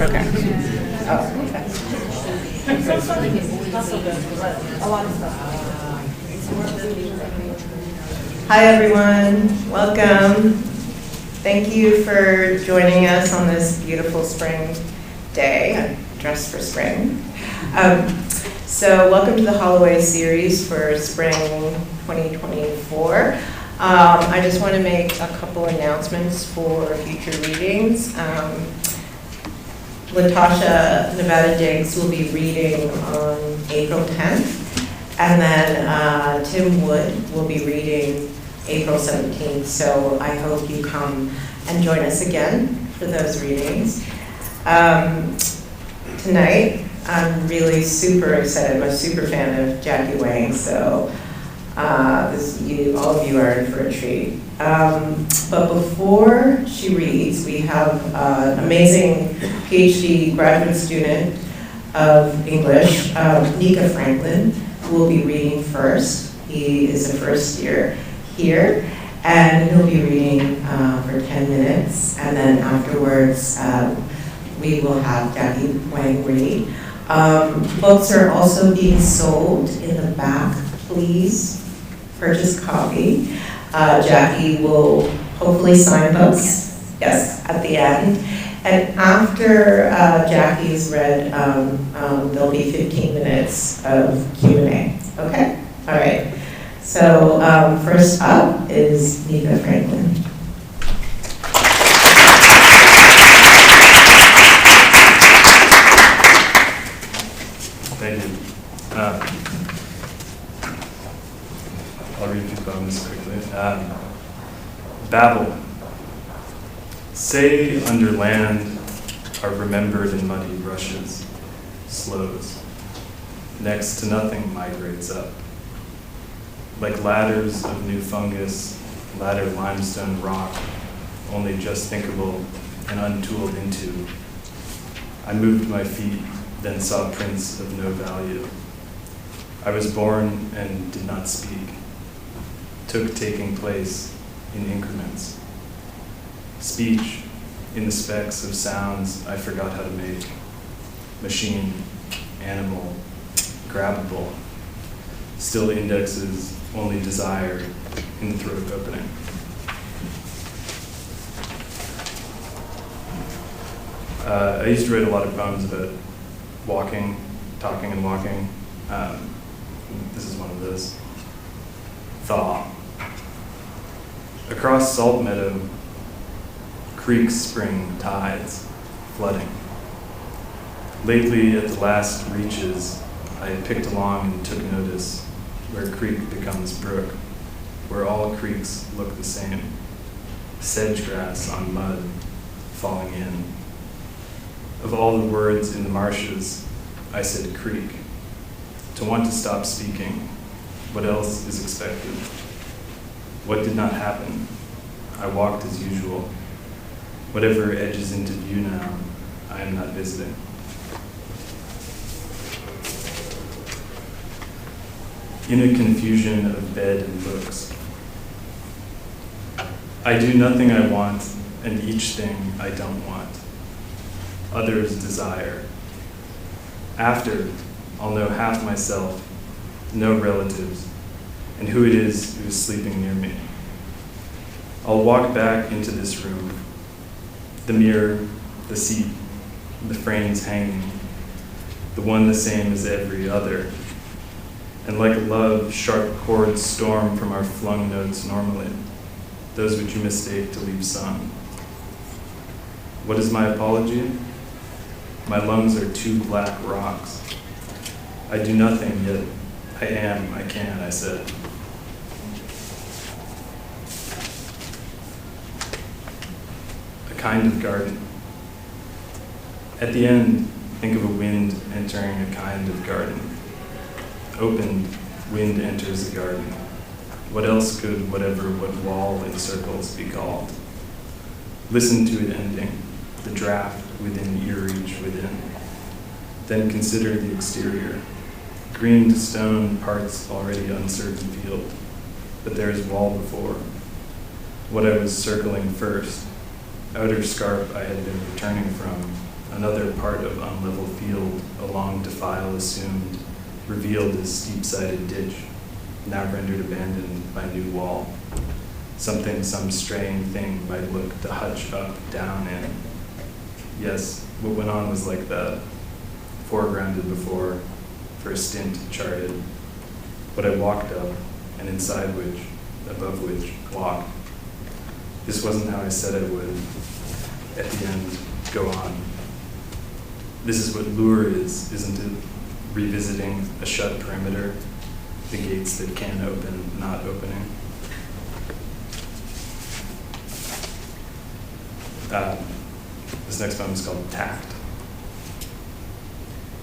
Okay. Oh, okay. Hi, everyone. Welcome. Thank you for joining us on this beautiful spring day. I'm dressed for spring. So welcome to the Holloway series for spring 2024. I just want to make a couple announcements for future readings. Latasha Nevada Diggs will be reading on April 10th, and then Tim Wood will be reading April 17th. So I hope you come and join us again for those readings. Tonight, I'm really super excited. I'm a super fan of Jackie Wang, so all of you are in for a treat. But before she reads, we have an amazing PhD graduate student of English, Nica Franklin, who will be reading first. He is a first year here, and he'll be reading for 10 minutes, and then afterwards we will have Jackie Wang read. Books are also being sold in the back. Please purchase coffee. Jackie will hopefully sign books, yes, at the end. And after Jackie's read, there'll be 15 minutes of Q&A. Okay? All right. So first up is Nica Franklin. Thank you. I'll read a few poems quickly. Babel. Say under land are remembered in muddy rushes, slows. Next to nothing migrates up. Like ladders of new fungus, ladder limestone rock, only just thinkable and untooled into. I moved my feet, then saw prints of no value. I was born and did not speak. Took taking place in increments. Speech in the specks of sounds I forgot how to make. Machine, animal, grabbable. Still indexes, only desire in the throat opening. I used to write a lot of poems about walking, talking and walking. This is one of those. Thaw. Across Salt Meadow, creeks spring tides, flooding. Lately, at the last reaches, I had picked along and took notice where creek becomes brook, where all creeks look the same. Sedge grass on mud, falling in. Of all the words in the marshes, I said creek. To want to stop speaking, what else is expected? What did not happen? I walked as usual. Whatever edges into view now, I am not visiting. In a confusion of bed and books. I do nothing I want, and each thing I don't want. Others desire. After, I'll know half myself, no relatives, and who it is who is sleeping near me. I'll walk back into this room, the mirror, the seat, the frames hanging, the one the same as every other, and like a love, sharp chords storm from our flung notes normally, those which you mistake to leave sung. What is my apology? My lungs are two black rocks. I do nothing, yet I am, I can, I said. A kind of garden. At the end, think of a wind entering a kind of garden. Opened, wind enters the garden. What else could what wall in circles be called? Listen to it ending, the draft within ear reach within. Then consider the exterior. Greened stone parts already uncertain field, but there is wall before. What I was circling first, outer scarp I had been returning from, another part of unlevel field, a long defile assumed, revealed as steep-sided ditch, now rendered abandoned by new wall. Something some straying thing might look to hutch up, down in. Yes, what went on was like that, foregrounded before, for a stint charted. But I walked up, and inside which, above which, walked. This wasn't how I said I would. At the end, go on. This is what lure is, isn't it? Revisiting a shut perimeter, the gates that can open, not opening. This next poem is called Tact.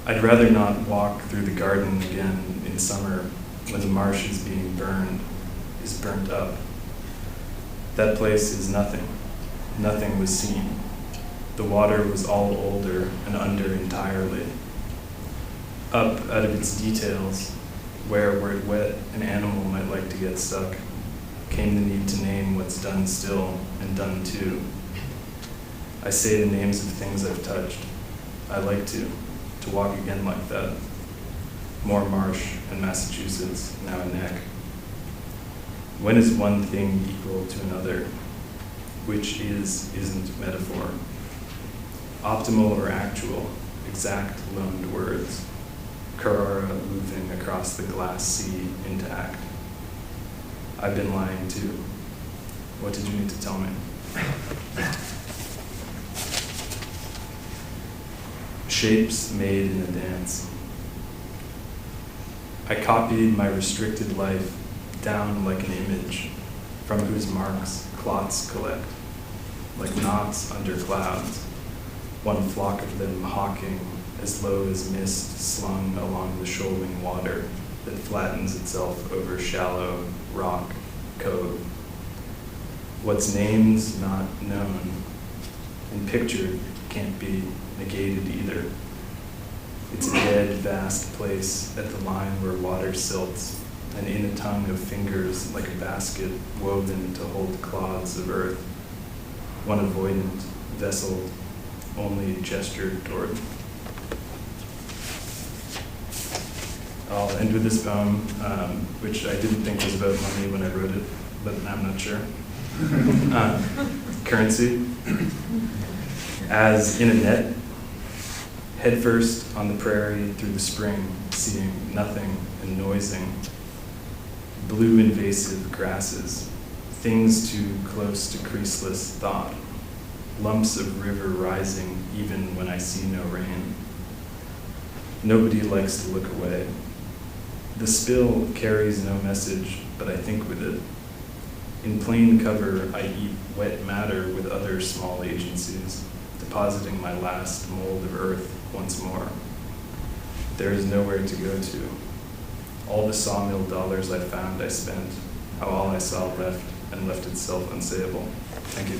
I'd rather not walk through the garden again in summer when the marsh is being burned, is burnt up. That place is nothing. Nothing was seen. The water was all older and under entirely. Up out of its details, where it wet an animal might like to get stuck, came the need to name what's done still and done too. I say the names of things I've touched. I like to walk again like that. More marsh and Massachusetts, now a neck. When is one thing equal to another? Which isn't metaphor. Optimal or actual, exact loaned words. Carrara moving across the glass sea intact. I've been lying too. What did you need to tell me? Shapes made in a dance. I copied my restricted life down like an image from whose marks clots collect, like knots under clouds, one flock of them hawking as low as mist slung along the shoaling water that flattens itself over shallow rock cove. What's named, not known, and pictured can't be negated either. It's a dead, vast place at the line where water silts, and in a tongue of fingers like a basket woven to hold clods of earth, one avoidant, vesseled, only gestured toward. I'll end with this poem, which I didn't think was about money when I wrote it, but I'm not sure. Currency. As in a net, headfirst on the prairie through the spring, seeing nothing and noising. Blue invasive grasses, things too close to creaseless thought. Lumps of river rising even when I see no rain. Nobody likes to look away. The spill carries no message, but I think with it. In plain cover, I eat wet matter with other small agencies, depositing my last mold of earth once more. There is nowhere to go to. All the sawmill dollars I found I spent, how all I saw left and left itself unsayable. Thank you.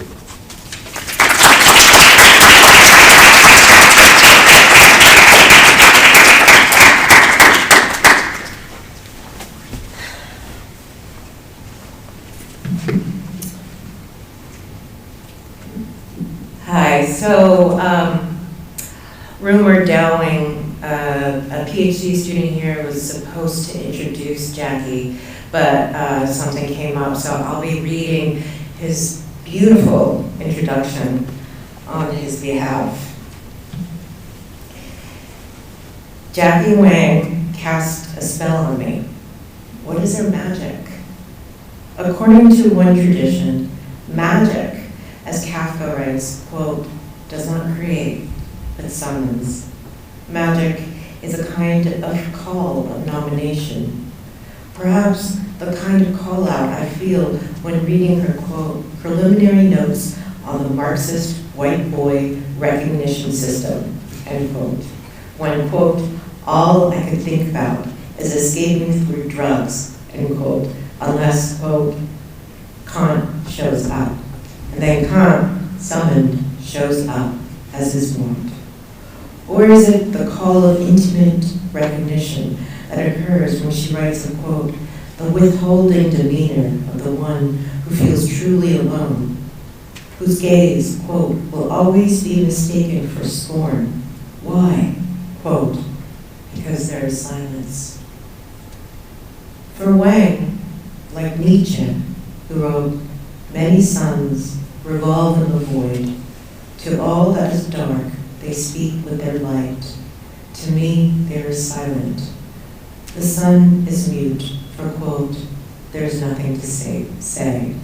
Hi, so rumor Dowling, a PhD student here, was supposed to introduce Jackie, but something came up, so I'll be reading his beautiful introduction on his behalf. Jackie Wang cast a spell on me. What is her magic? According to one tradition, magic, as Kafka writes, quote, does not create, but summons. Magic is a kind of call of nomination. Perhaps the kind of call out I feel when reading her, quote, preliminary notes on the Marxist white boy recognition system, end quote. When, quote, all I could think about is escaping through drugs, end quote, unless, quote, Kant shows up. And then Kant, summoned, shows up, as is wont. Or is it the call of intimate recognition that occurs when she writes a quote, the withholding demeanor of the one who feels truly alone? whose gaze, quote, will always be mistaken for scorn. Why? Quote, because there is silence. For Wang, like Nietzsche, who wrote, many suns revolve in the void. To all that is dark, they speak with their light. To me, they are silent. The sun is mute, for, quote, there is nothing to say.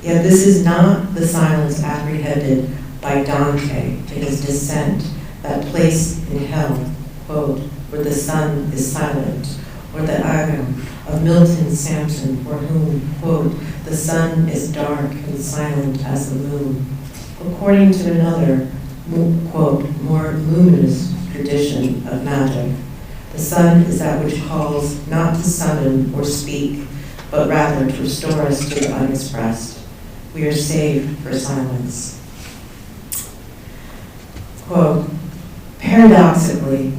Yet this is not the silence apprehended by Dante in his Descent, that place in hell, quote, where the sun is silent, or the Agam of Milton's Samson, for whom, quote, the sun is dark and silent as the moon. According to another, quote, more luminous tradition of magic, the sun is that which calls not to summon or speak, but rather to restore us to the unexpressed. We are saved for silence. Quote, paradoxically,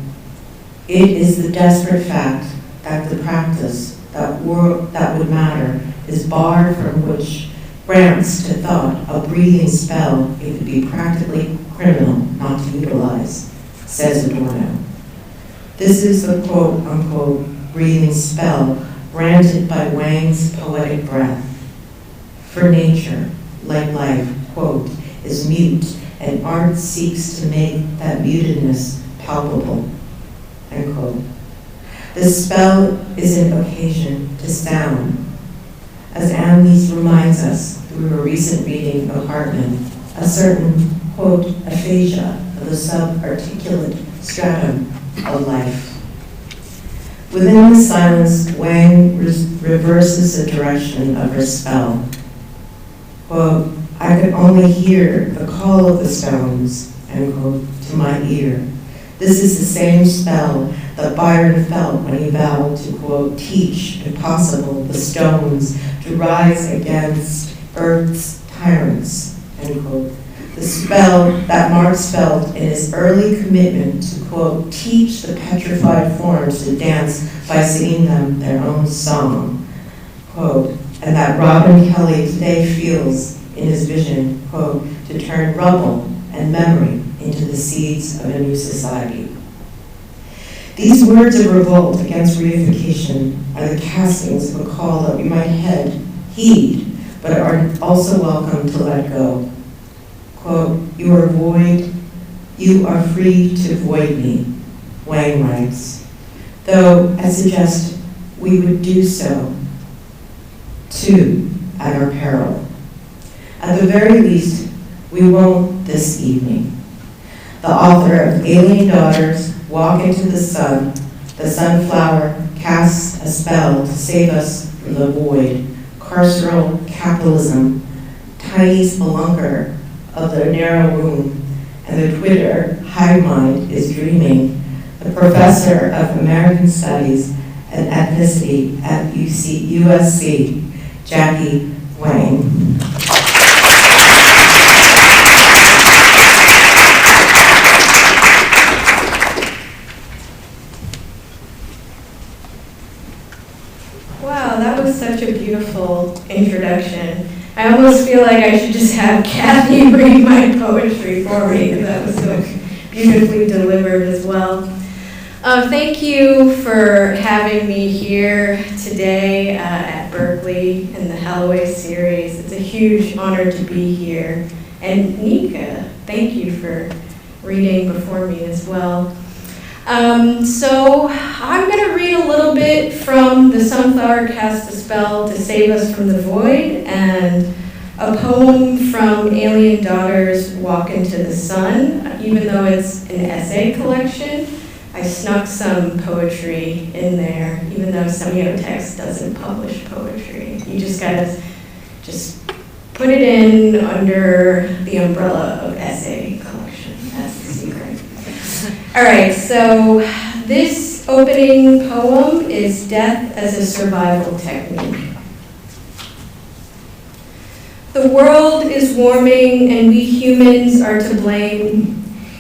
it is the desperate fact that the practice that would matter is barred from which grants to thought a breathing spell it would be practically criminal not to utilize, says Adorno. This is the quote-unquote breathing spell granted by Wang's poetic breath. For nature, like life, quote, is mute, and art seeks to make that mutedness palpable, end quote. This spell is an occasion to sound. As Anneliese reminds us through a recent reading of Hartman, a certain, quote, aphasia of the subarticulate stratum of life. Within the silence, Wang reverses the direction of her spell. Quote, I could only hear the call of the stones, end quote, to my ear. This is the same spell that Byron felt when he vowed to, quote, teach, if possible, the stones to rise against earth's tyrants, end quote. The spell that Marx felt in his early commitment to, quote, teach the petrified forms to dance by singing them their own song, quote, and that Robin Kelly today feels in his vision, quote, to turn rubble and memory into the seeds of a new society. These words of revolt against reification are the castings of a call that we might heed, but are also welcome to let go. Quote, you are void, you are free to void me, Wang writes. Though, I suggest we would do so, too, at our peril. At the very least, we won't this evening. The author of Alien Daughters, Walk into the Sun, the sunflower casts a spell to save us from the void, carceral capitalism, tiny spelunker of the narrow room, and the Twitter hive mind is dreaming. The professor of American Studies and Ethnicity at USC, Jackie Wang. Wow, that was such a beautiful introduction. I almost feel like I should just have Kathy read my poetry for me, because that was so beautifully delivered as well. Thank you for having me here today at Berkeley in the Holloway Series. It's a huge honor to be here. And Nica, thank you for reading before me as well. So I'm going to read a little bit from The Sunflower Cast a Spell to Save Us from the Void, and a poem from Alien Daughters, Walk into the Sun. Even though it's an essay collection, I snuck some poetry in there, even though Semiotext doesn't publish poetry. You just gotta just put it in under the umbrella of essay collection. That's the secret. All right, so this opening poem is Death as a Survival Technique. The world is warming and we humans are to blame.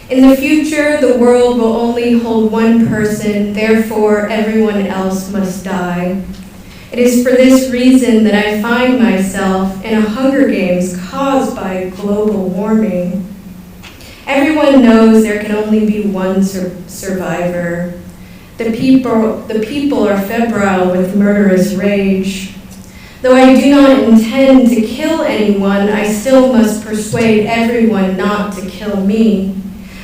In the future, the world will only hold one person, therefore everyone else must die. It is for this reason that I find myself in a Hunger Games caused by global warming. Everyone knows there can only be one survivor. The people are febrile with murderous rage. Though I do not intend to kill anyone, I still must persuade everyone not to kill me.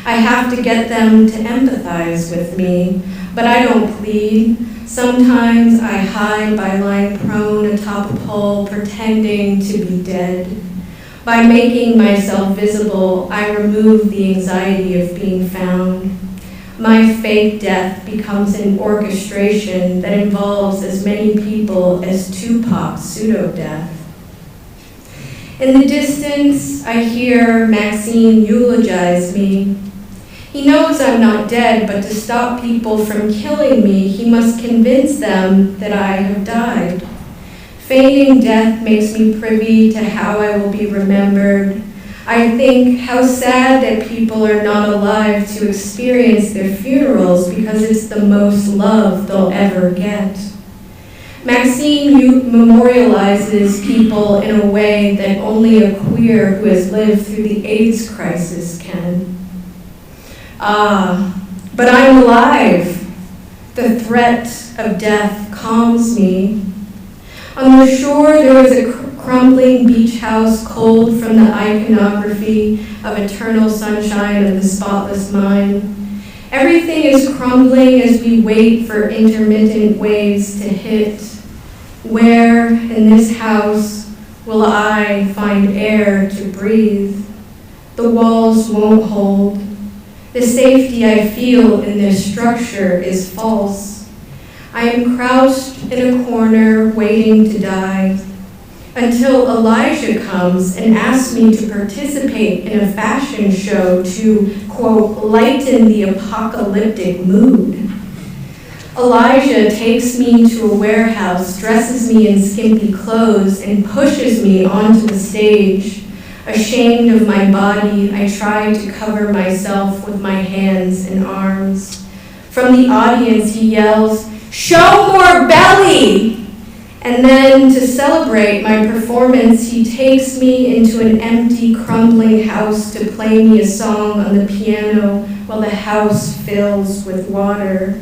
I have to get them to empathize with me, but I don't plead. Sometimes I hide by lying prone atop a pole, pretending to be dead. By making myself visible, I remove the anxiety of being found. My fake death becomes an orchestration that involves as many people as Tupac's pseudo-death. In the distance, I hear Maxine eulogize me. He knows I'm not dead, but to stop people from killing me, he must convince them that I have died. Feigning death makes me privy to how I will be remembered. I think how sad that people are not alive to experience their funerals because it's the most love they'll ever get. Maxine memorializes people in a way that only a queer who has lived through the AIDS crisis can. But I'm alive. The threat of death calms me. On the shore, there was a crumbling beach house, cold from the iconography of eternal sunshine of the spotless mind. Everything is crumbling as we wait for intermittent waves to hit. Where in this house will I find air to breathe? The walls won't hold. The safety I feel in this structure is false. I am crouched in a corner waiting to die until Elijah comes and asks me to participate in a fashion show to, quote, lighten the apocalyptic mood. Elijah takes me to a warehouse, dresses me in skimpy clothes, and pushes me onto the stage. Ashamed of my body, I try to cover myself with my hands and arms. From the audience, he yells, "Show more belly!" And then, to celebrate my performance, he takes me into an empty, crumbling house to play me a song on the piano while the house fills with water.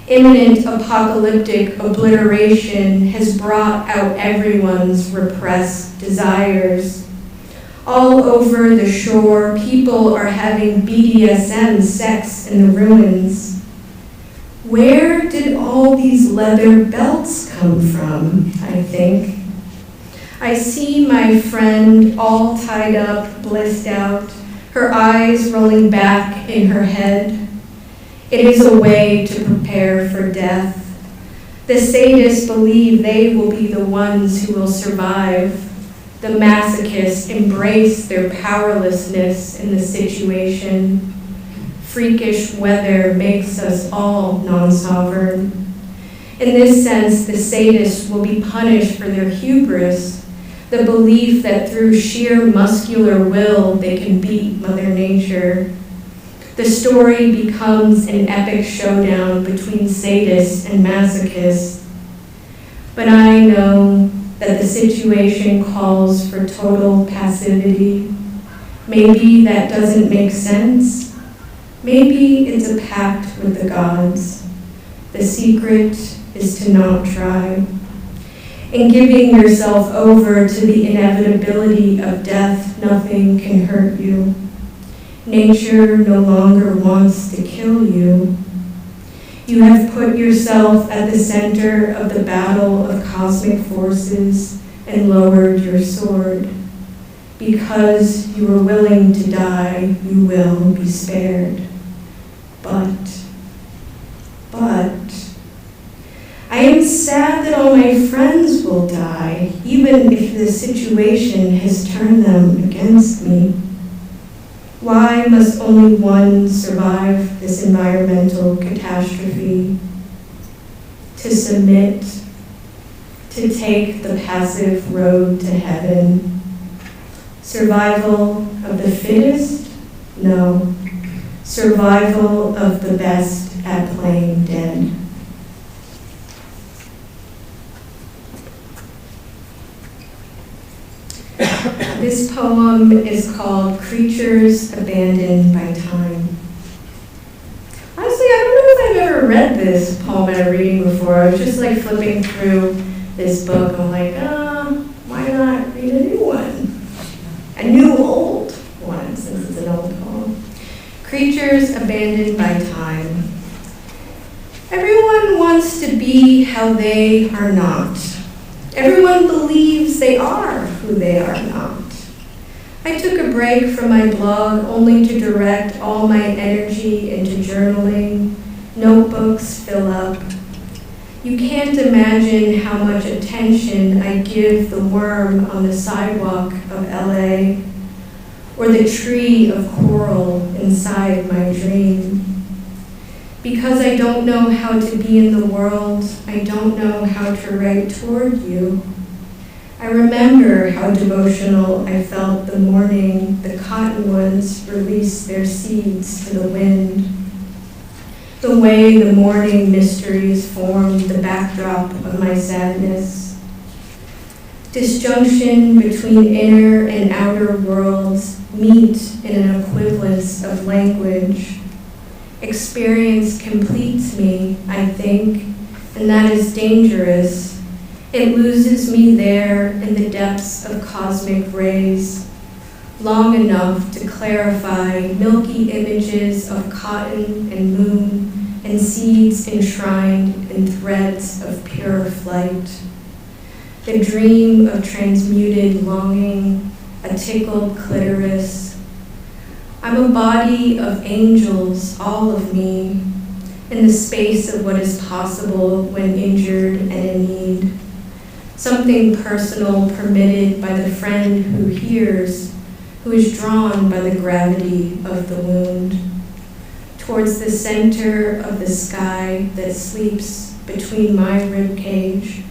Imminent apocalyptic obliteration has brought out everyone's repressed desires. All over the shore, people are having BDSM sex in the ruins. Where did all these leather belts come from, I think? I see my friend all tied up, blissed out, her eyes rolling back in her head. It is a way to prepare for death. The sadists believe they will be the ones who will survive. The masochists embrace their powerlessness in the situation. Freakish weather makes us all non-sovereign. In this sense, the sadists will be punished for their hubris, the belief that through sheer muscular will they can beat Mother Nature. The story becomes an epic showdown between sadists and masochists. But I know that the situation calls for total passivity. Maybe that doesn't make sense. Maybe it's a pact with the gods. The secret is to not try. In giving yourself over to the inevitability of death, nothing can hurt you. Nature no longer wants to kill you. You have put yourself at the center of the battle of cosmic forces and lowered your sword. Because you are willing to die, you will be spared. But, I am sad that all my friends will die, even if the situation has turned them against me. Why must only one survive this environmental catastrophe? To submit, to take the passive road to heaven. Survival of the fittest? No. Survival of the best at playing dead. This poem is called Creatures Abandoned by Time. Honestly, I don't know if I've ever read this poem at a reading before. I was just like flipping through this book. I'm like, why not read a new one? A new old one, since it's an old poem. Creatures Abandoned by Time. Everyone wants to be how they are not. Everyone believes they are who they are not. I took a break from my blog only to direct all my energy into journaling. Notebooks fill up. You can't imagine how much attention I give the worm on the sidewalk of LA, or the tree of coral inside my dream. Because I don't know how to be in the world, I don't know how to write toward you. I remember how devotional I felt the morning the cottonwoods released their seeds to the wind. The way the morning mysteries formed the backdrop of my sadness. Disjunction between inner and outer worlds meet in an equivalence of language. Experience completes me, I think, and that is dangerous. It loses me there in the depths of cosmic rays, long enough to clarify milky images of cotton and moon and seeds enshrined in threads of pure flight. The dream of transmuted longing, a tickled clitoris. I'm a body of angels, all of me, in the space of what is possible when injured and in need. Something personal permitted by the friend who hears, who is drawn by the gravity of the wound. Towards the center of the sky that sleeps between my ribcage.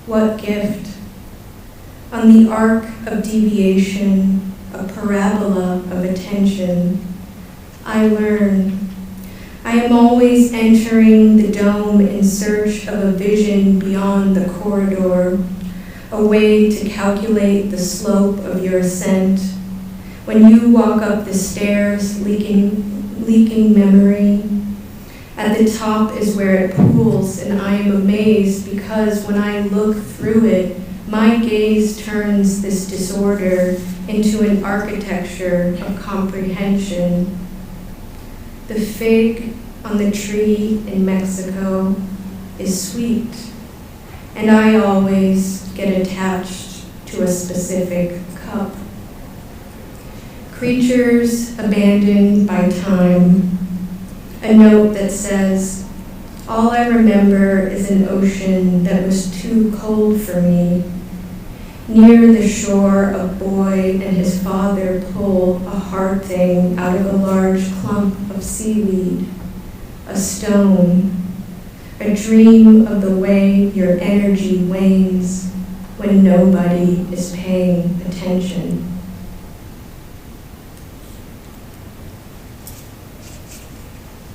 What gift? On the arc of deviation, a parabola of attention, I learn. I am always entering the dome in search of a vision beyond the corridor, a way to calculate the slope of your ascent. When you walk up the stairs, leaking memory, at the top is where it pools, and I am amazed because when I look through it, my gaze turns this disorder into an architecture of comprehension. The fig on the tree in Mexico is sweet, and I always get attached to a specific cup. Creatures abandoned by time. A note that says, all I remember is an ocean that was too cold for me. Near the shore, a boy and his father pull a hard thing out of a large clump of seaweed, a stone, a dream of the way your energy wanes when nobody is paying attention.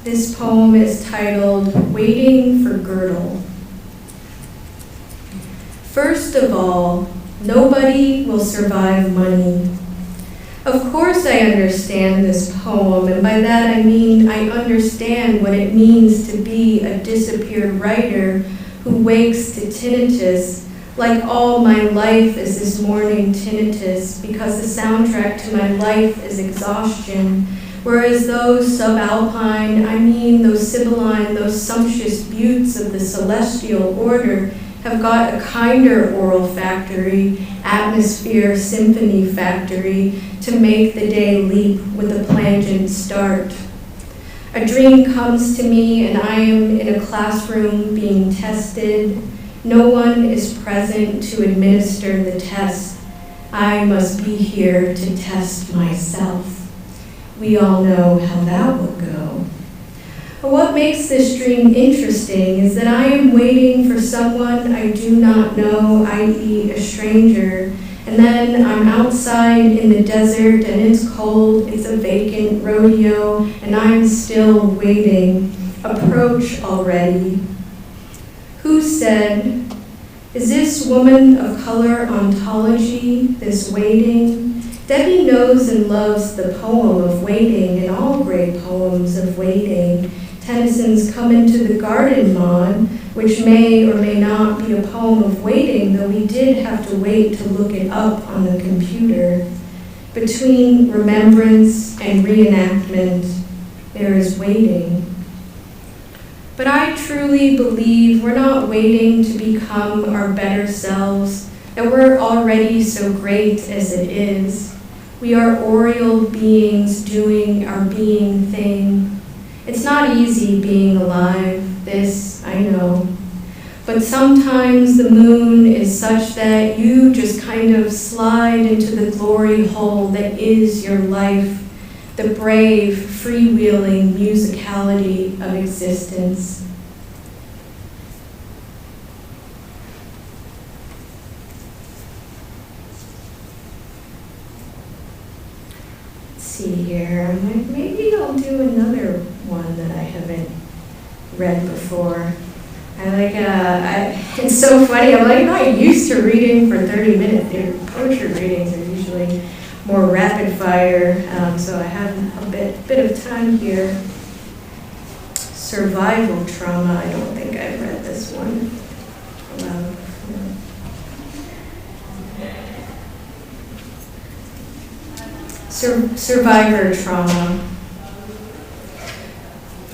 This poem is titled Waiting for Girdle. First of all, nobody will survive money. Of course I understand this poem, and by that I mean I understand what it means to be a disappeared writer who wakes to tinnitus, like all my life is this morning tinnitus, because the soundtrack to my life is exhaustion, whereas those subalpine, I mean those sibylline, those sumptuous buttes of the celestial order, have got a kinder oral factory, atmosphere, symphony factory, to make the day leap with a plangent start. A dream comes to me and I am in a classroom being tested. No one is present to administer the test. I must be here to test myself. We all know how that will go. But what makes this dream interesting is that I am waiting for someone I do not know, i.e. a stranger, and then I'm outside in the desert and it's cold, it's a vacant rodeo, and I'm still waiting. Approach already. Who said Is this woman of color ontology, this waiting? Debbie knows and loves the poem of waiting and all great poems of waiting. Tennyson's Come Into the Garden, Maud, which may or may not be a poem of waiting, though we did have to wait to look it up on the computer. Between remembrance and reenactment, there is waiting. But I truly believe we're not waiting to become our better selves, that we're already so great as it is. We are aureole beings doing our being thing. It's not easy being alive, this I know. But sometimes the moon is such that you just kind of slide into the glory hole that is your life, the brave, freewheeling musicality of existence. Let's see here, I'm like, maybe I'll do another one that I haven't read before. It's so funny, I'm like not used to reading for 30 minutes. Their poetry readings are usually more rapid fire, so I have a bit of time here. Survival trauma, I don't think I've read this one aloud. Survivor trauma.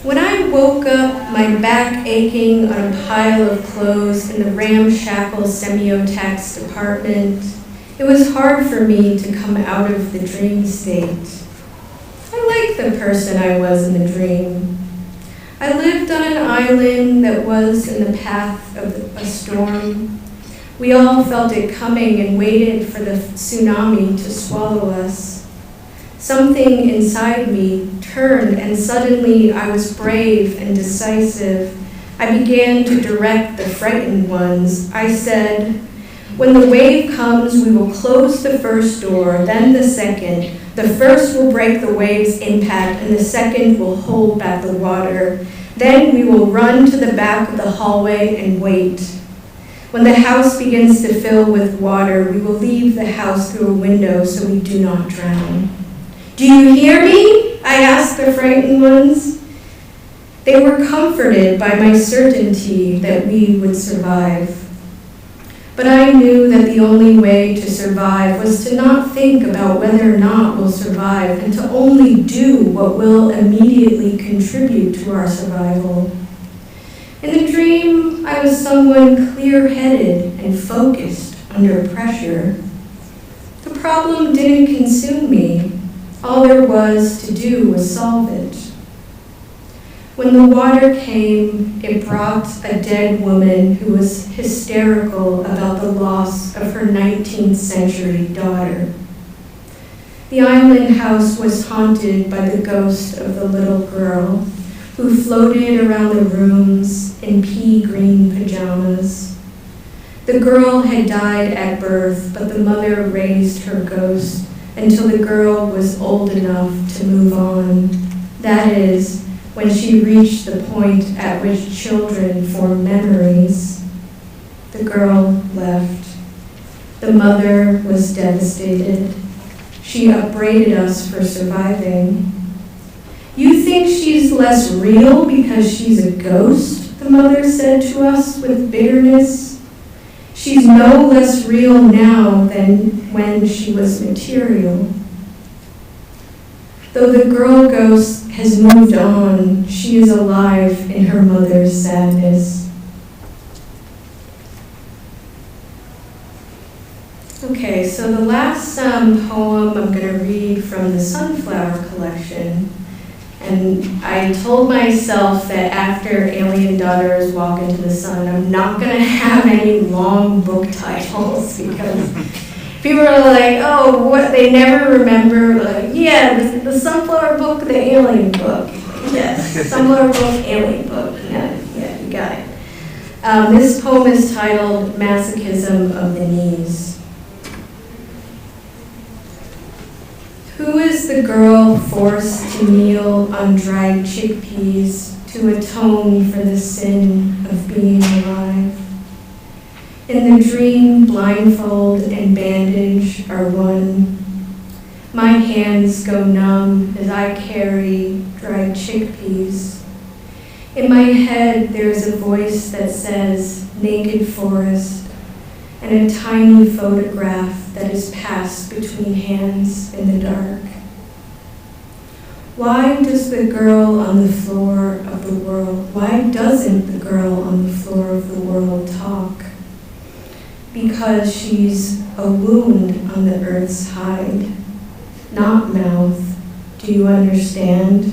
When I woke up, my back aching on a pile of clothes in the ramshackle semiotext apartment, it was hard for me to come out of the dream state. I liked the person I was in the dream. I lived on an island that was in the path of a storm. We all felt it coming and waited for the tsunami to swallow us. Something inside me turned, and suddenly I was brave and decisive. I began to direct the frightened ones. I said, when the wave comes, we will close the first door, then the second. The first will break the wave's impact, and the second will hold back the water. Then we will run to the back of the hallway and wait. When the house begins to fill with water, we will leave the house through a window so we do not drown. Do you hear me? I asked the frightened ones. They were comforted by my certainty that we would survive. But I knew that the only way to survive was to not think about whether or not we'll survive and to only do what will immediately contribute to our survival. In the dream, I was someone clear-headed and focused under pressure. The problem didn't consume me. All there was to do was solve it. When the water came, it brought a dead woman who was hysterical about the loss of her 19th century daughter. The island house was haunted by the ghost of the little girl who floated around the rooms in pea green pajamas. The girl had died at birth, but the mother raised her ghost until the girl was old enough to move on. That is, when she reached the point at which children form memories. The girl left. The mother was devastated. She upbraided us for surviving. You think she's less real because she's a ghost? The mother said to us with bitterness. She's no less real now than when she was material. Though the girl ghost has moved on, she is alive in her mother's sadness. Okay, so the last poem I'm going to read from the Sunflower collection. And I told myself that after Alien Daughters Walk into the Sun, I'm not going to have any long book titles because people are like, oh, what, they never remember, like, yeah, the Sunflower book, the Alien book. Yes, Sunflower book, Alien book. Yeah, you got it. This poem is titled Masochism of the Knees. Who is the girl forced to kneel on dried chickpeas to atone for the sin of being alive? In the dream, blindfold and bandage are one. My hands go numb as I carry dried chickpeas. In my head, there's a voice that says, naked forest, and a tiny photograph that is passed between hands in the dark. Why does the girl on the floor of the world, why doesn't the girl on the floor of the world talk? Because she's a wound on the earth's hide, not mouth. Do you understand?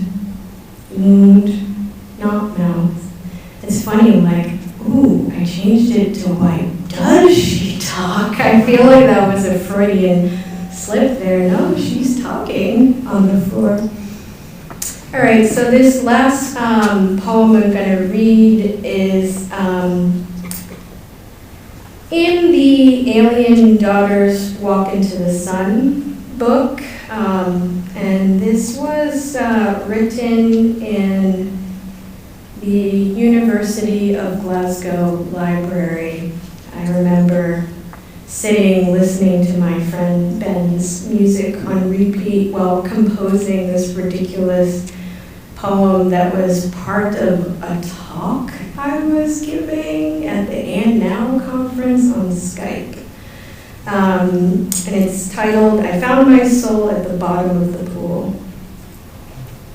Wound, not mouth. It's funny, I'm like, ooh, I changed it to why does she talk? I feel like that was a Freudian slip there. No, she's talking on the floor. All right, so this last poem I'm going to read is in the Alien Daughters Walk into the Sun book, and this was written in the University of Glasgow Library. I remember sitting, listening to my friend Ben's music on repeat while composing this ridiculous poem that was part of a talk I was giving at the And Now conference on Skype. And it's titled, I Found My Soul at the Bottom of the Pool.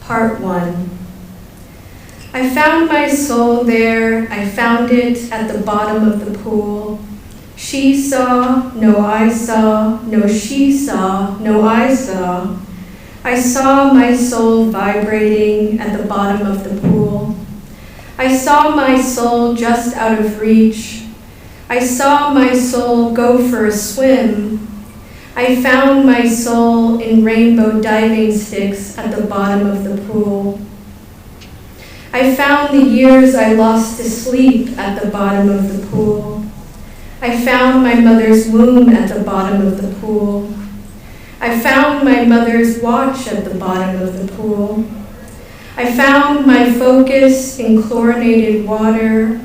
Part 1. I found my soul there, I found it at the bottom of the pool. She saw, no I saw, no she saw, no I saw. I saw my soul vibrating at the bottom of the pool. I saw my soul just out of reach. I saw my soul go for a swim. I found my soul in rainbow diving sticks at the bottom of the pool. I found the years I lost to sleep at the bottom of the pool. I found my mother's womb at the bottom of the pool. I found my mother's watch at the bottom of the pool. I found my focus in chlorinated water.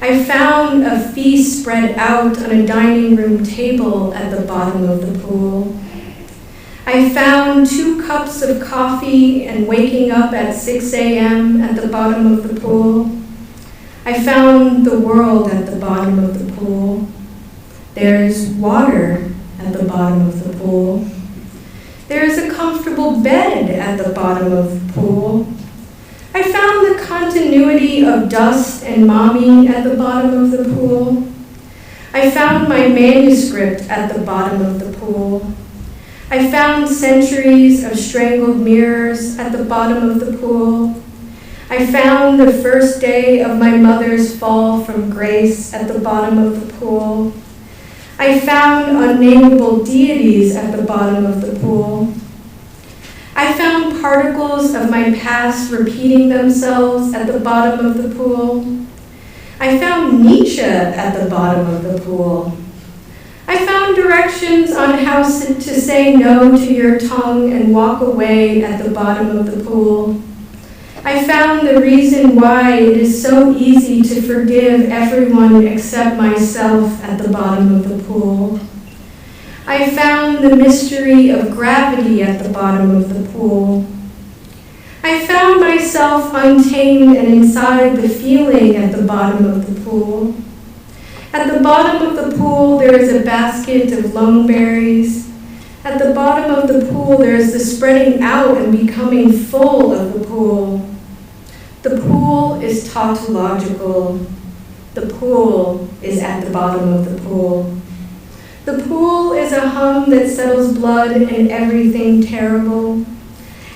I found a feast spread out on a dining room table at the bottom of the pool. I found 2 cups of coffee and waking up at 6 a.m. at the bottom of the pool. I found the world at the bottom of the pool. There's water at the bottom of the pool. There's a comfortable bed at the bottom of the pool. I found the continuity of dust and mommy at the bottom of the pool. I found my manuscript at the bottom of the pool. I found centuries of strangled mirrors at the bottom of the pool. I found the first day of my mother's fall from grace at the bottom of the pool. I found unnameable deities at the bottom of the pool. I found particles of my past repeating themselves at the bottom of the pool. I found Nietzsche at the bottom of the pool. I found directions on how to say no to your tongue and walk away at the bottom of the pool. I found the reason why it is so easy to forgive everyone except myself at the bottom of the pool. I found the mystery of gravity at the bottom of the pool. I found myself untamed and inside the feeling at the bottom of the pool. At the bottom of the pool, there is a basket of loneberries. At the bottom of the pool, there is the spreading out and becoming full of the pool. The pool is tautological. The pool is at the bottom of the pool. The pool is a hum that settles blood and everything terrible.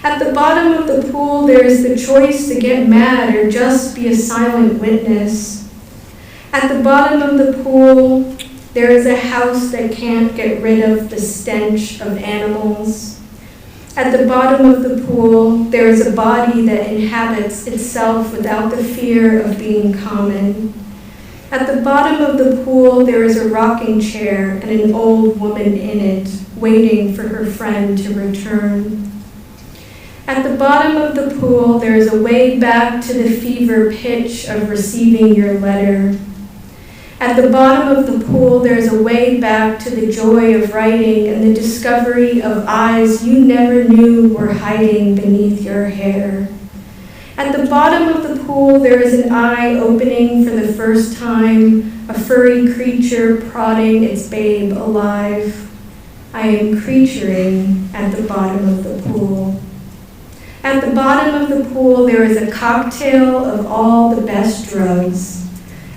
At the bottom of the pool, there is the choice to get mad or just be a silent witness. At the bottom of the pool, there is a house that can't get rid of the stench of animals. At the bottom of the pool, there is a body that inhabits itself without the fear of being common. At the bottom of the pool, there is a rocking chair and an old woman in it, waiting for her friend to return. At the bottom of the pool, there is a way back to the fever pitch of receiving your letter. At the bottom of the pool, there's a way back to the joy of writing and the discovery of eyes you never knew were hiding beneath your hair. At the bottom of the pool, there is an eye opening for the first time, a furry creature prodding its babe alive. I am creaturing at the bottom of the pool. At the bottom of the pool, there is a cocktail of all the best drugs.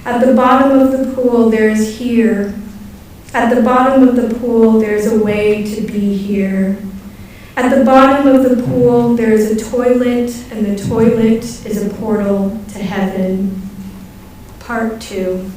At the bottom of the pool, there is here. At the bottom of the pool, there is a way to be here. At the bottom of the pool, there is a toilet, and the toilet is a portal to heaven. Part 2.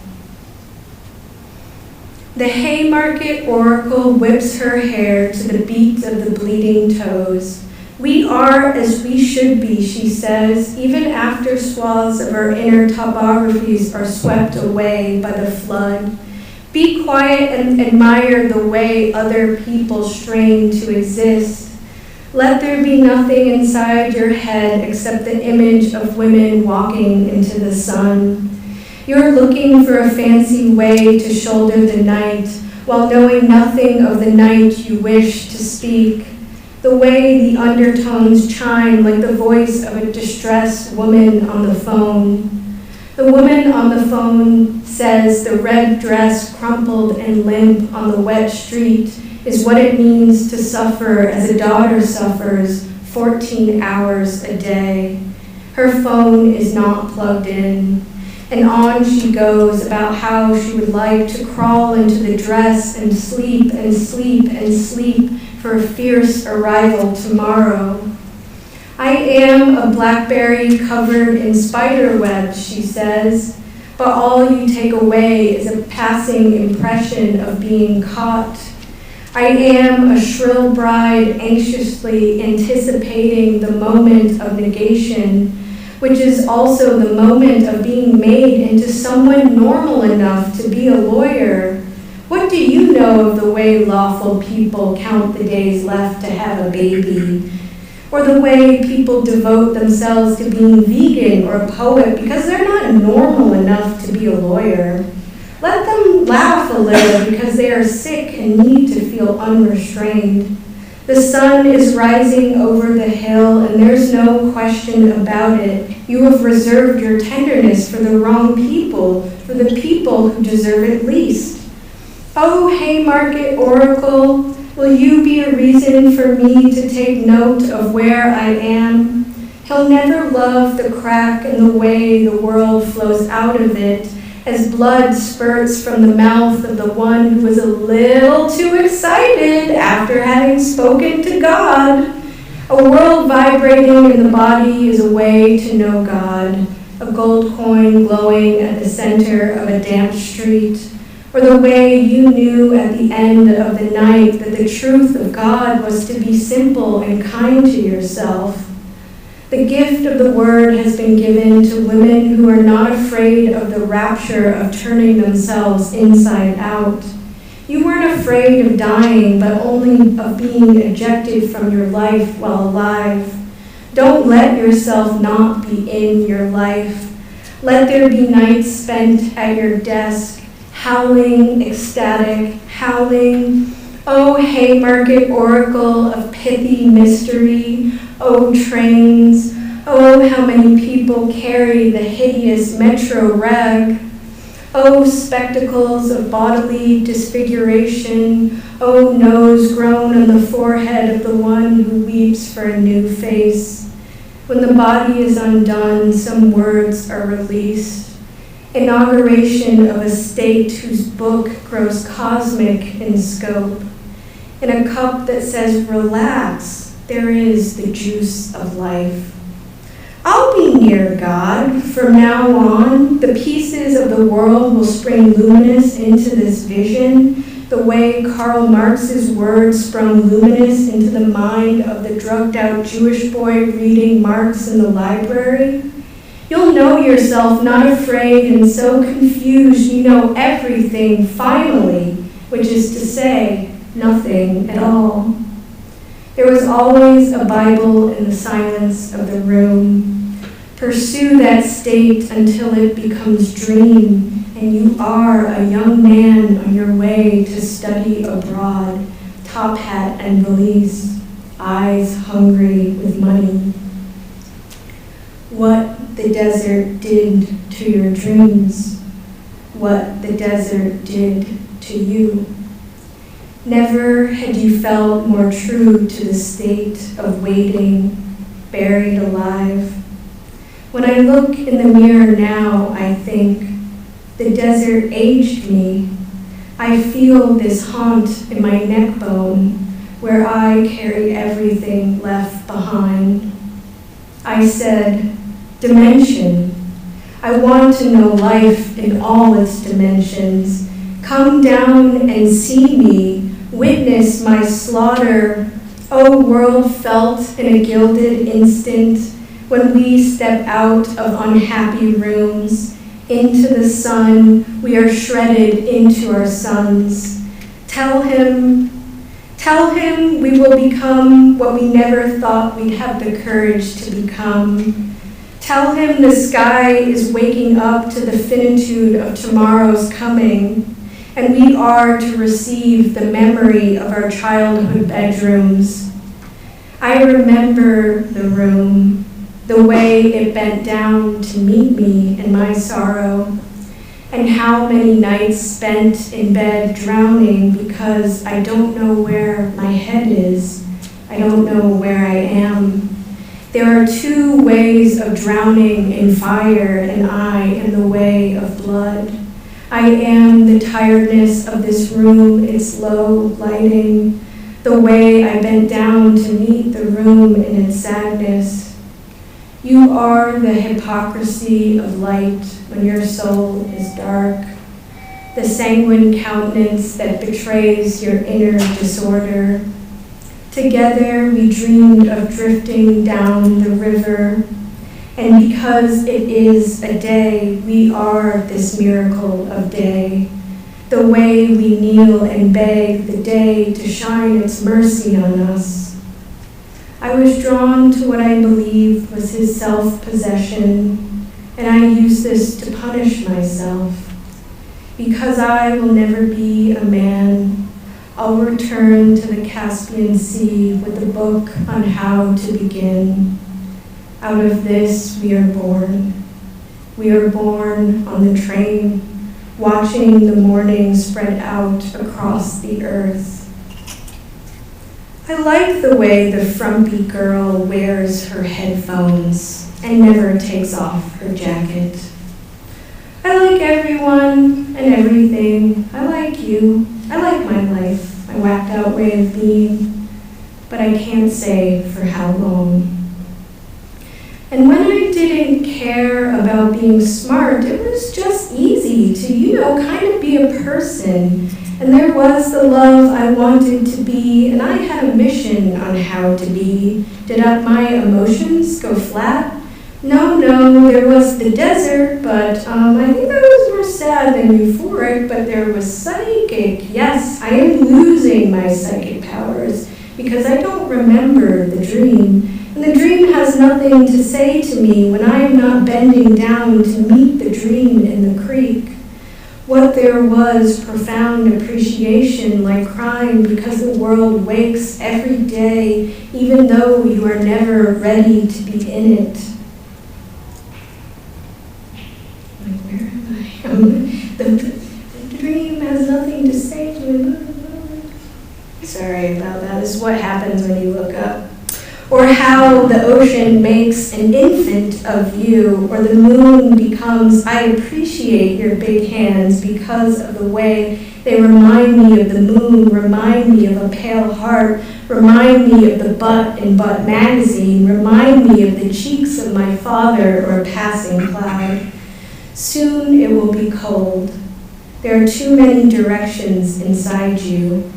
The Haymarket Oracle whips her hair to the beat of the bleeding toes. We are as we should be, she says, even after swaths of our inner topographies are swept away by the flood. Be quiet and admire the way other people strain to exist. Let there be nothing inside your head except the image of women walking into the sun. You're looking for a fancy way to shoulder the night while knowing nothing of the night you wish to speak. The way the undertones chime like the voice of a distressed woman on the phone. The woman on the phone says the red dress crumpled and limp on the wet street is what it means to suffer as a daughter suffers 14 hours a day. Her phone is not plugged in. And on she goes about how she would like to crawl into the dress and sleep and sleep and sleep for a fierce arrival tomorrow. I am a blackberry covered in spider webs, she says, but all you take away is a passing impression of being caught. I am a shrill bride anxiously anticipating the moment of negation, which is also the moment of being made into someone normal enough to be a lawyer. What do you know of the way lawful people count the days left to have a baby? Or the way people devote themselves to being vegan or a poet because they're not normal enough to be a lawyer? Let them laugh a little because they are sick and need to feel unrestrained. The sun is rising over the hill and there's no question about it. You have reserved your tenderness for the wrong people, for the people who deserve it least. Oh, Haymarket Oracle, will you be a reason for me to take note of where I am? He'll never love the crack in the way the world flows out of it as blood spurts from the mouth of the one who is a little too excited after having spoken to God. A world vibrating in the body is a way to know God, a gold coin glowing at the center of a damp street. Or the way you knew at the end of the night that the truth of God was to be simple and kind to yourself. The gift of the word has been given to women who are not afraid of the rapture of turning themselves inside out. You weren't afraid of dying, but only of being ejected from your life while alive. Don't let yourself not be in your life. Let there be nights spent at your desk, howling, ecstatic, howling. Oh, Haymarket Oracle of pithy mystery. Oh, trains. Oh, how many people carry the hideous metro rag. Oh, spectacles of bodily disfiguration. Oh, nose grown on the forehead of the one who weeps for a new face. When the body is undone, some words are released. Inauguration of a state whose book grows cosmic in scope. In a cup that says, relax, there is the juice of life. I'll be near God. From now on, the pieces of the world will spring luminous into this vision, the way Karl Marx's words sprung luminous into the mind of the drugged-out Jewish boy reading Marx in the library. You'll know yourself not afraid and so confused you know everything finally, which is to say, nothing at all. There was always a Bible in the silence of the room. Pursue that state until it becomes dream, and you are a young man on your way to study abroad, top hat and valise, eyes hungry with money. What the desert did to your dreams, what the desert did to you. Never had you felt more true to the state of waiting, buried alive. When I look in the mirror now, I think, the desert aged me. I feel this haunt in my neck bone where I carry everything left behind. I said, dimension. I want to know life in all its dimensions. Come down and see me, witness my slaughter. O world felt in a gilded instant, when we step out of unhappy rooms, into the sun, we are shredded into our sons. Tell him we will become what we never thought we'd have the courage to become. Tell him the sky is waking up to the finitude of tomorrow's coming, and we are to receive the memory of our childhood bedrooms. I remember the room, the way it bent down to meet me in my sorrow, and how many nights spent in bed drowning because I don't know where my head is. I don't know where I am. There are two ways of drowning in fire, and I am the way of blood. I am the tiredness of this room, its low lighting, the way I bent down to meet the room in its sadness. You are the hypocrisy of light when your soul is dark, the sanguine countenance that betrays your inner disorder. Together we dreamed of drifting down the river, and because it is a day, we are this miracle of day, the way we kneel and beg the day to shine its mercy on us. I was drawn to what I believe was his self-possession, and I use this to punish myself. Because I will never be a man, I'll return to the Caspian Sea with a book on how to begin. Out of this we are born. We are born on the train, watching the morning spread out across the earth. I like the way the frumpy girl wears her headphones and never takes off her jacket. I like everyone and everything. I like you. I like my life, my whacked out way of being, but I can't say for how long. And when I didn't care about being smart, it was just easy to, kind of be a person. And there was the love I wanted to be, and I had a mission on how to be. Did my emotions go flat? No, there was the desert, but I think that was more sad than euphoric, but there was psychic. Yes, I am losing my psychic powers because I don't remember the dream. And the dream has nothing to say to me when I am not bending down to meet the dream in the creek. What there was profound appreciation, like crying because the world wakes every day, even though you are never ready to be in it. Where am I? The dream has nothing to say to me. Sorry about that. This is what happens when you look up. Or how the ocean makes an infant of you, or the moon becomes, I appreciate your big hands because of the way they remind me of the moon, remind me of a pale heart, remind me of the butt in Butt magazine, remind me of the cheeks of my father or a passing cloud. Soon it will be cold. There are too many directions inside you.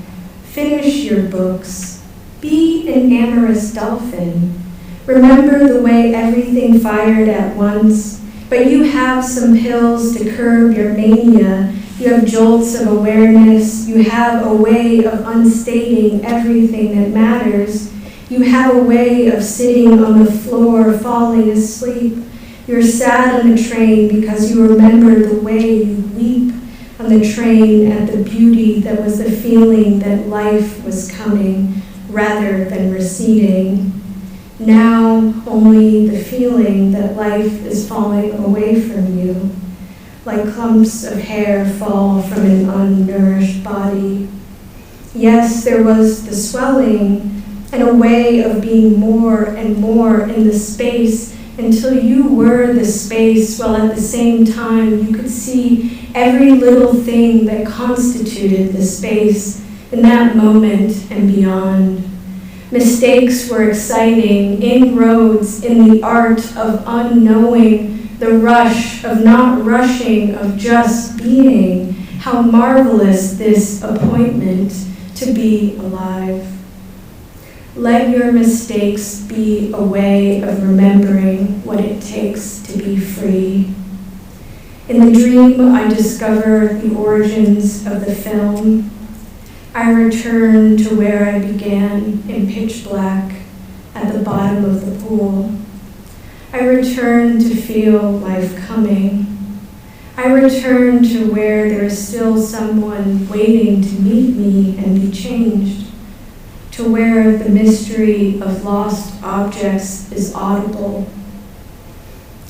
Finish your books. Be an amorous dolphin. Remember the way everything fired at once, but you have some pills to curb your mania. You have jolts of awareness. You have a way of unstating everything that matters. You have a way of sitting on the floor, falling asleep. You're sad on the train because you remember the way you weep on the train at the beauty that was the feeling that life was coming rather than receding. Now only the feeling that life is falling away from you, like clumps of hair fall from an unnourished body. Yes, there was the swelling and a way of being more and more in the space until you were the space, while at the same time you could see every little thing that constituted the space in that moment and beyond. Mistakes were exciting, inroads in the art of unknowing, the rush of not rushing, of just being. How marvelous this appointment to be alive. Let your mistakes be a way of remembering what it takes to be free. In the dream, I discover the origins of the film. I return to where I began in pitch black at the bottom of the pool. I return to feel life coming. I return to where there is still someone waiting to meet me and be changed, to where the mystery of lost objects is audible.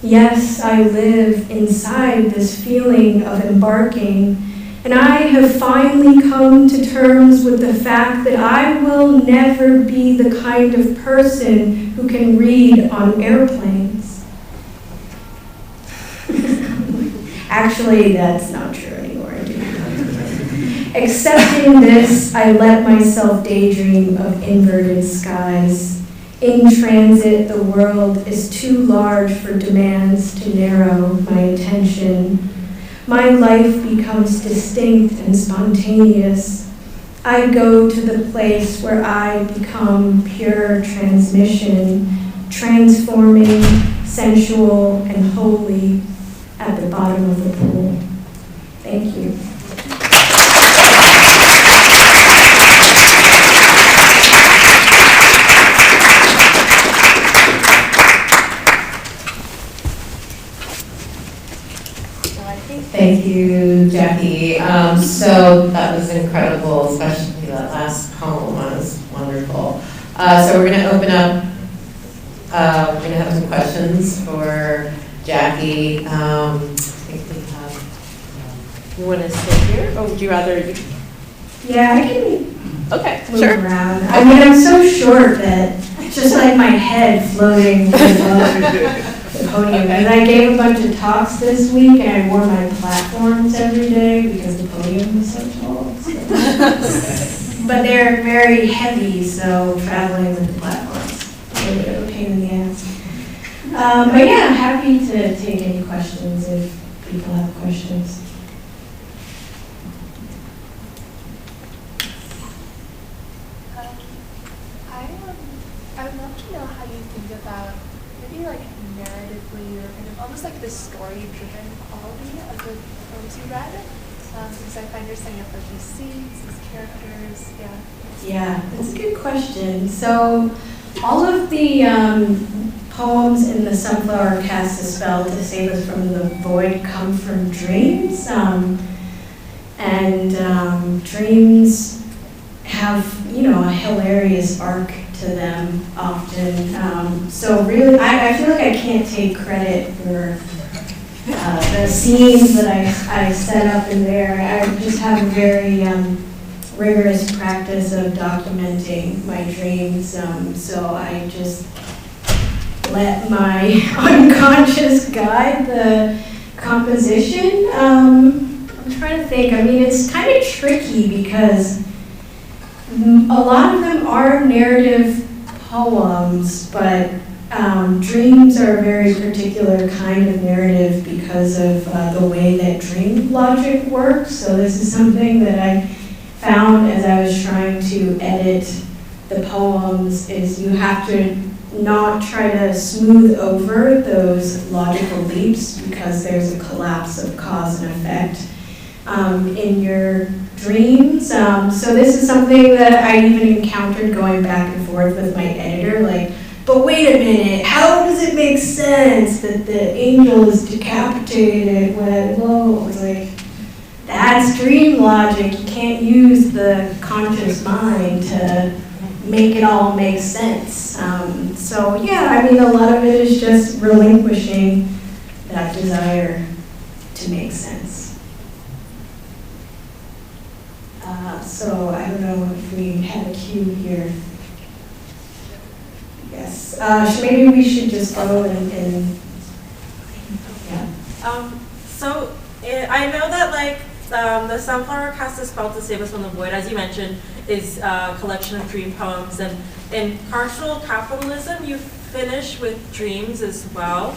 Yes, I live inside this feeling of embarking, and I have finally come to terms with the fact that I will never be the kind of person who can read on airplanes. Actually, that's not true anymore. I do. Accepting this, I let myself daydream of inverted skies. In transit, the world is too large for demands to narrow my attention. My life becomes distinct and spontaneous. I go to the place where I become pure transmission, transforming, sensual, and holy at the bottom of the pool. Thank you. Thank you, Jackie. So that was incredible, especially that last poem was wonderful. So we're going to open up, we're going to have some questions for Jackie. I think we have, you want to sit here, or would you rather? Yeah, I can Okay, move sure. around. I mean, I'm so short that it's just like my head floating above the podium. Okay. And I gave a bunch of talks this week, and I wore my platforms every day because the podium was so tall. So. But they're very heavy, so traveling with the platforms is a little bit of a pain in the ass. But yeah, I'm happy to take any questions if people have questions. I would love to know how you think about maybe like narratively or kind of almost like the story-driven quality of the poems you read. Because I find you're setting up like these scenes, these characters, yeah. Yeah, that's a good question. So all of the poems in the Sunflower Cast a Spell to Save Us from the Void come from dreams. Dreams have, you know, a hilarious arc to them often. So really, I feel like I can't take credit for the scenes that I set up in there. I just have a very rigorous practice of documenting my dreams. So I just let my unconscious guide the composition. I'm trying to think. I mean, it's kind of tricky because a lot of them are narrative poems, but dreams are a very particular kind of narrative because of the way that dream logic works. So this is something that I found as I was trying to edit the poems, is you have to not try to smooth over those logical leaps because there's a collapse of cause and effect in your dreams. So this is something that I even encountered going back and forth with my editor, like, but wait a minute, how does it make sense that the angel is decapitated when, whoa, it's like, that's dream logic. You can't use the conscious mind to make it all make sense. So yeah, I mean, a lot of it is just relinquishing that desire to make sense. So I don't know if we have a cue here. Yes. Maybe we should just go and yeah. So I know that like the Sunflower Cast a Spell to Save Us from the Void, as you mentioned, is a collection of dream poems. And in Carceral Capitalism, you finish with dreams as well.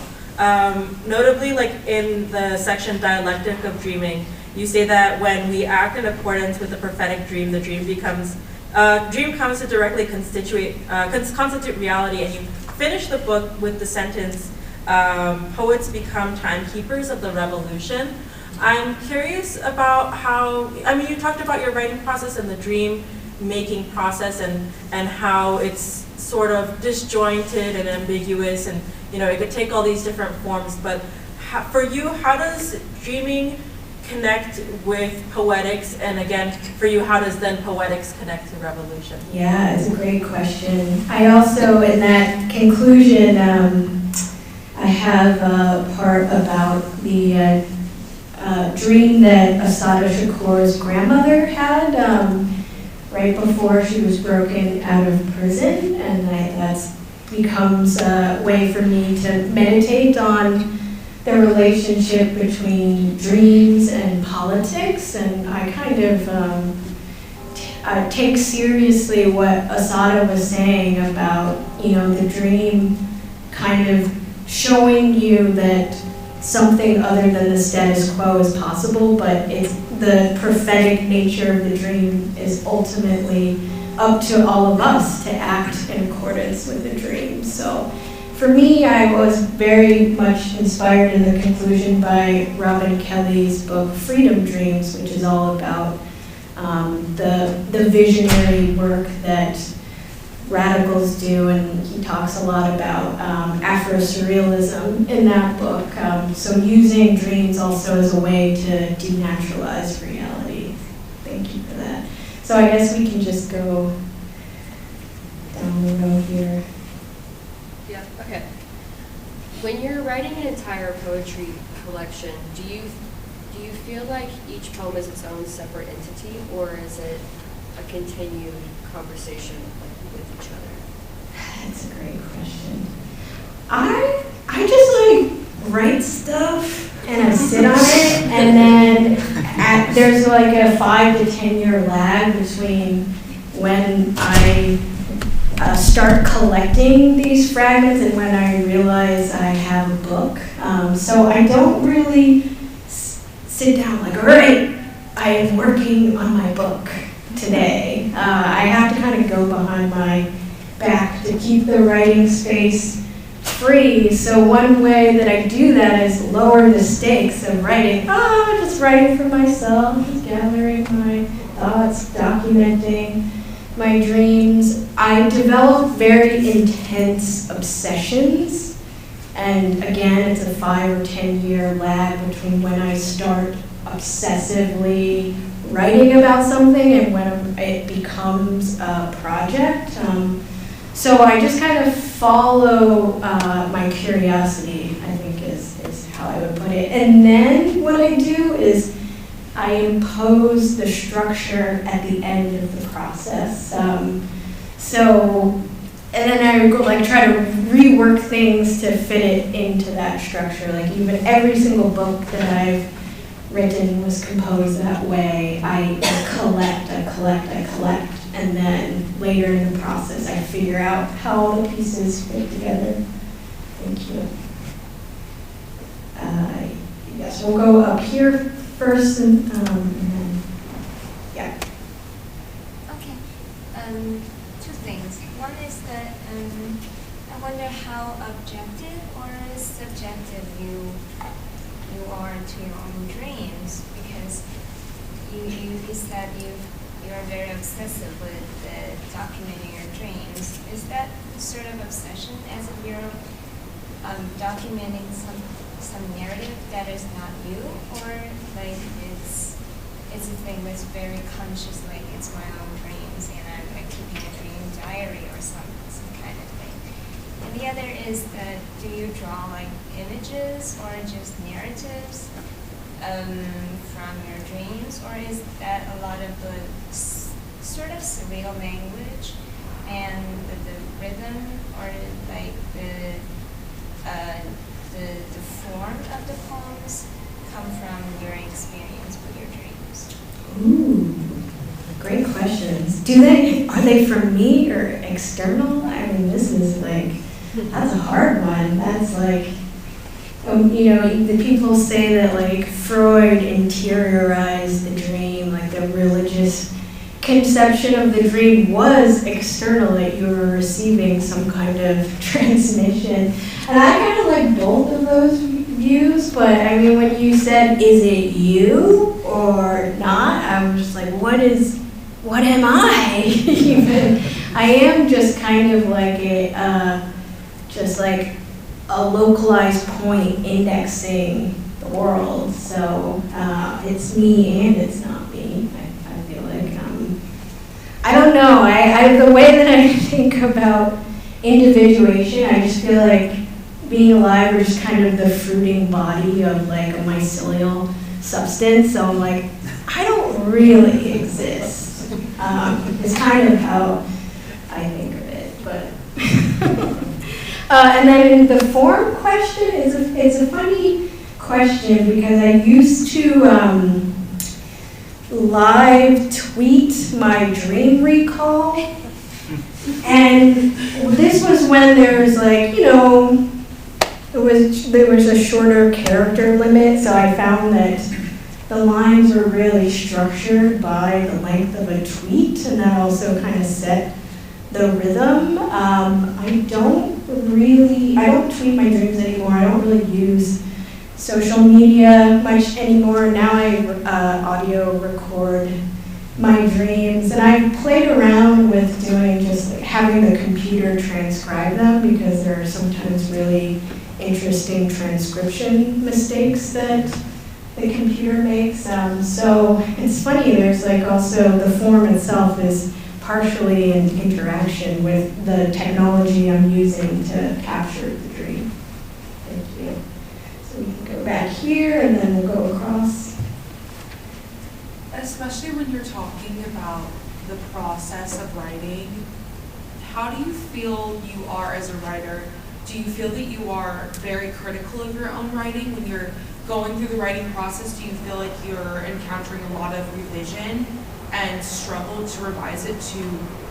Notably, like in the section Dialectic of Dreaming, you say that when we act in accordance with the prophetic dream, the dream comes to directly constitute reality. And you finish the book with the sentence, poets become timekeepers of the revolution. I'm curious about how, I mean, you talked about your writing process and the dream making process and how it's sort of disjointed and ambiguous, and it could take all these different forms, but for you, how does dreaming connect with poetics? And again, for you, how does then poetics connect to revolution? Yeah, it's a great question. I also, in that conclusion, I have a part about the dream that Assata Shakur's grandmother had right before she was broken out of prison, and that becomes a way for me to meditate on the relationship between dreams and politics, and I kind of take seriously what Assata was saying about, the dream kind of showing you that something other than the status quo is possible, but it's the prophetic nature of the dream is ultimately up to all of us to act in accordance with the dream. So for me, I was very much inspired in the conclusion by Robin Kelly's book Freedom Dreams, which is all about the visionary work that radicals do, and he talks a lot about Afro-surrealism in that book. So using dreams also as a way to denaturalize reality. Thank you for that. So I guess we can just go down the road here. Yeah, okay. When you're writing an entire poetry collection, do you feel like each poem is its own separate entity, or is it a continued conversation with each other? That's a great question. I just write stuff and I sit on it, and then there's like a 5 to 10 year lag between when I start collecting these fragments and when I realize I have a book. So I don't really sit down like, all right, I am working on my book today. I have to kind of go behind my back to keep the writing space free. So one way that I do that is lower the stakes of writing. Just writing for myself, just gathering my thoughts, documenting my dreams. I develop very intense obsessions. And again, it's a 5 or 10 year lag between when I start obsessively writing about something and when it becomes a project. So I just kind of follow my curiosity, I think is how I would put it. And then what I do is I impose the structure at the end of the process. And then I would go, try to rework things to fit it into that structure. Like even every single book that I've written was composed that way. I collect, and then later in the process I figure out how all the pieces fit together. Thank you. Yes, we'll go up here first, and then, yeah. Okay. Two things. One is that I wonder how objective or subjective you are to your own dreams, because you said you've you're very obsessive with documenting your dreams. Is that sort of obsession as if you're documenting some narrative that is not you, or like it's a thing that's very conscious, like it's my own dreams and I'm like keeping a dream diary or some kind of thing. And the other is that do you draw like images or just narratives from your dreams, or is that a lot of the sort of surreal language and the rhythm, or like the form of the poems come from your experience with your dreams? Ooh, great questions. Are they from me or external? I mean, this is like, that's a hard one. That's like, the people say that like Freud interiorized the dream, like the religious conception of the dream was external, that you were receiving some kind of transmission. And I kind of like both of those views, but I mean, when you said, is it you or not, I was just like, what am I even? I am just kind of like a localized point indexing the world. So it's me and it's not me. I feel like, I don't know, the way that I think about individuation, I just feel like being alive is just kind of the fruiting body of like a mycelial substance. So I'm like, I don't really exist. It's kind of how I think of it, but. And then the form question it's a funny question, because I used to live tweet my dream recall, and this was when there was like, there was a shorter character limit, so I found that the lines were really structured by the length of a tweet, and that also kind of set the rhythm. I don't tweet my dreams anymore. I don't really use social media much anymore. Now I audio record my dreams, and I've played around with doing just like having the computer transcribe them, because there are sometimes really interesting transcription mistakes that the computer makes. So it's funny, there's like also the form itself is partially in interaction with the technology I'm using to capture the dream. Thank you. So we can go back here and then we'll go across. Especially when you're talking about the process of writing, how do you feel you are as a writer? Do you feel that you are very critical of your own writing when you're going through the writing process? Do you feel like you're encountering a lot of revision and struggle to revise it to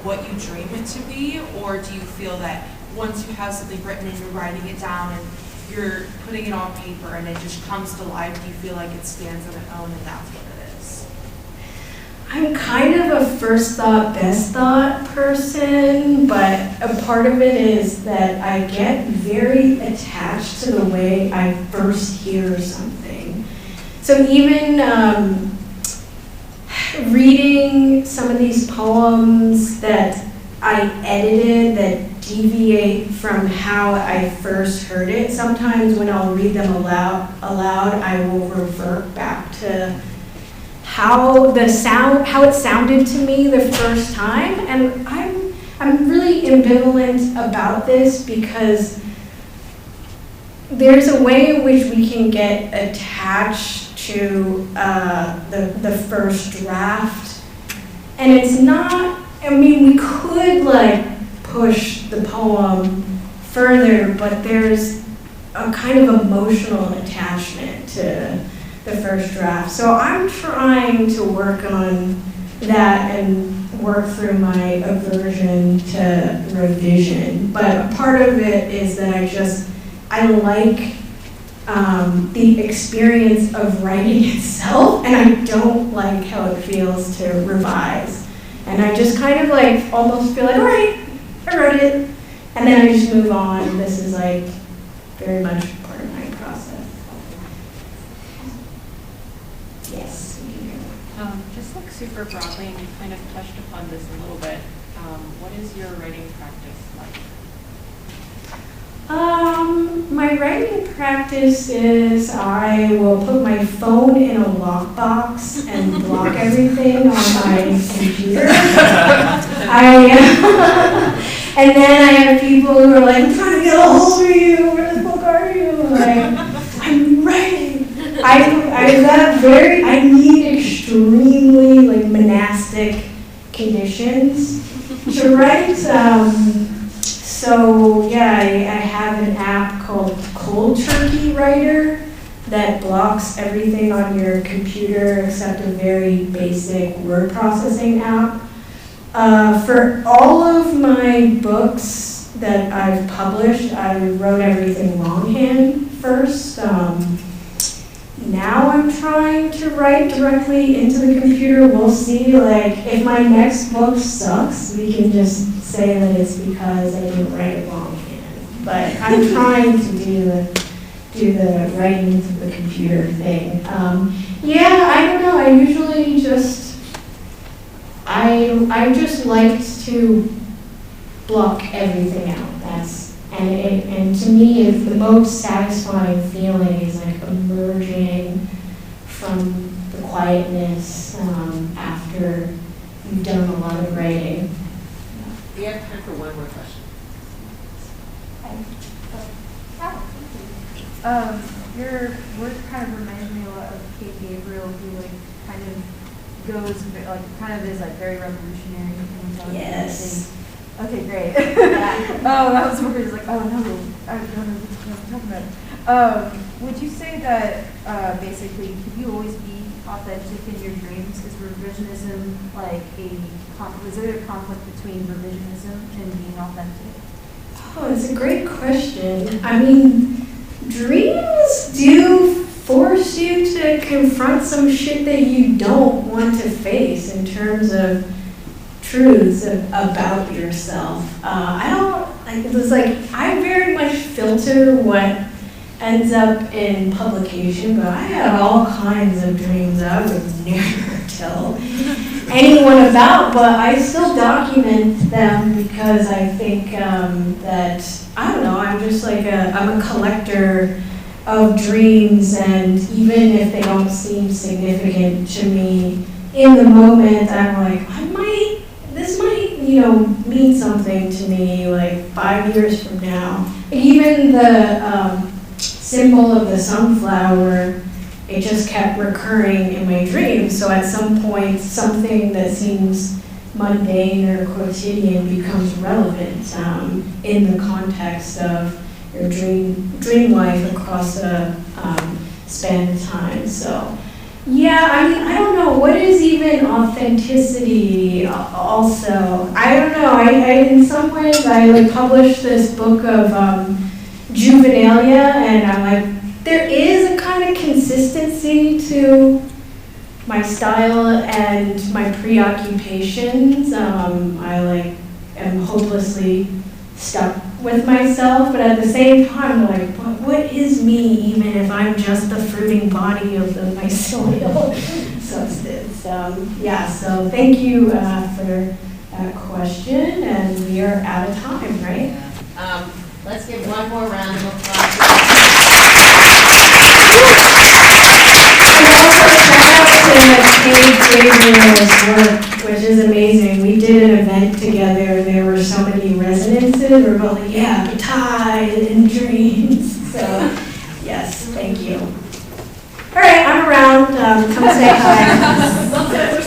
what you dream it to be? Or do you feel that once you have something written and you're writing it down and you're putting it on paper and it just comes to life, do you feel like it stands on its own and that's what it is? I'm kind of a first thought, best thought person, but a part of it is that I get very attached to the way I first hear something. So even reading some of these poems that I edited that deviate from how I first heard it, sometimes when I'll read them aloud, I will revert back to how it sounded to me the first time. And I'm really ambivalent about this, because there's a way in which we can get attached to the first draft, and it's not, I mean, we could like push the poem further, but there's a kind of emotional attachment to the first draft. So I'm trying to work on that and work through my aversion to revision. But part of it is that I like the experience of writing itself, and I don't like how it feels to revise. And I just kind of like almost feel like, all right, I wrote it, and then I just move on. This is like very much part of my process. Yes. Just Just like super broadly, and you kind of touched upon this a little bit. What is your writing practice like? My writing practice is I will put my phone in a lockbox and block everything on my computer. And then I have people who are like, I'm trying to get a hold of you. Where the fuck are you? Like, I'm writing. I need extremely like monastic conditions to write. So yeah, I have an app called Cold Turkey Writer that blocks everything on your computer except a very basic word processing app. For all of my books that I've published, I wrote everything longhand first. Now I'm trying to write directly into the computer. We'll see. Like, if my next book sucks, we can just say that it's because I didn't write it longhand. But I'm trying to do the writing into the computer thing. Yeah, I don't know. I usually just I just like to block everything out. And to me, it's the most satisfying feeling is like emerging from the quietness after you've done a lot of writing. We have time for one more question. Your work kind of reminds me a lot of Kate Gabriel, who like kind of goes like kind of is like very revolutionary. Yes. Okay, great. I was worried, like, oh no, I don't know what I'm talking about. Would you say that basically, can you always be authentic in your dreams? Is revisionism like is there a conflict between revisionism and being authentic? Oh, that's a great question. I mean, dreams do force you to confront some shit that you don't want to face in terms of truths about yourself. I very much filter what ends up in publication, but I have all kinds of dreams I would never tell anyone about, but I still document them because I think that, I don't know, I'm just like I'm a collector of dreams, and even if they don't seem significant to me in the moment, I'm like, this might, mean something to me like 5 years from now. Even the symbol of the sunflower, it just kept recurring in my dreams. So at some point, something that seems mundane or quotidian becomes relevant in the context of your dream life across a span of time. So. Yeah, I mean, I don't know, what is even authenticity also? I don't know, I in some ways, I published this book of juvenilia, and I'm like, there is a kind of consistency to my style and my preoccupations. I am hopelessly stuck with myself, but at the same time, like, what is me, even if I'm just the fruiting body of the mycelial substance? So thank you for that question, and we are out of time, right? Yeah. Let's give one more round of applause. Gabriel's work, which is amazing. We did an event together, and there were so many resonances. We were both like, yeah, Batai and dreams. So, yes, thank you. All right, I'm around. Come say hi.